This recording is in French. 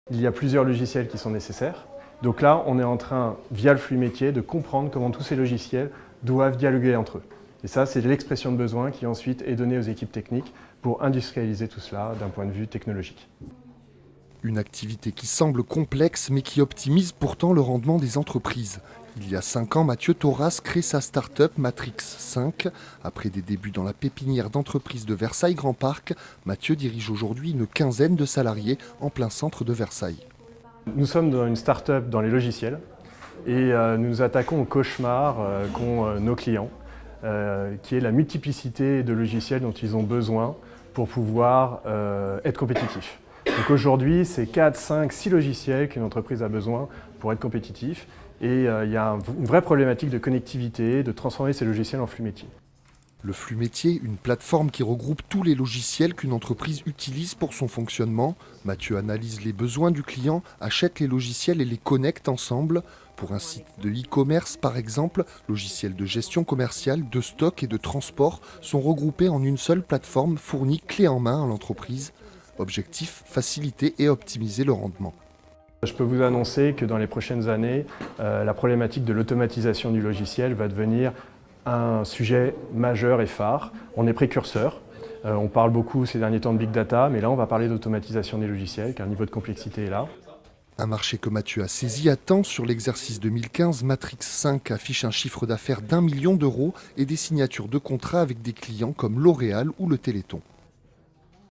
Il y a plusieurs logiciels qui sont nécessaires. Donc là, on est en train, via le flux métier, de comprendre comment tous ces logiciels doivent dialoguer entre eux. Et ça, c'est l'expression de besoin qui ensuite est donnée aux équipes techniques pour industrialiser tout cela d'un point de vue technologique. Une activité qui semble complexe mais qui optimise pourtant le rendement des entreprises. Il y a 5 ans, Mathieu Thoras crée sa start-up Matrix 5. Après des débuts dans la pépinière d'entreprise de Versailles Grand Parc, Mathieu dirige aujourd'hui une quinzaine de salariés en plein centre de Versailles. Nous sommes dans une start-up dans les logiciels et nous nous attaquons au cauchemar qu'ont nos clients, qui est la multiplicité de logiciels dont ils ont besoin pour pouvoir être compétitifs. Donc aujourd'hui, c'est 4, 5, 6 logiciels qu'une entreprise a besoin pour être compétitif. Et il y a une vraie problématique de connectivité, de transformer ces logiciels en flux métier. Le flux métier, une plateforme qui regroupe tous les logiciels qu'une entreprise utilise pour son fonctionnement. Mathieu analyse les besoins du client, achète les logiciels et les connecte ensemble. Pour un site de e-commerce par exemple, logiciels de gestion commerciale, de stock et de transport sont regroupés en une seule plateforme fournie clé en main à l'entreprise. Objectif, faciliter et optimiser le rendement. Je peux vous annoncer que dans les prochaines années, la problématique de l'automatisation du logiciel va devenir un sujet majeur et phare. On est précurseur. On parle beaucoup ces derniers temps de big data, mais là on va parler d'automatisation des logiciels, car le niveau de complexité est là. Un marché que Mathieu a saisi à temps. Sur l'exercice 2015, Matrix 5 affiche un chiffre d'affaires d'1 million d'euros et des signatures de contrats avec des clients comme L'Oréal ou le Téléthon.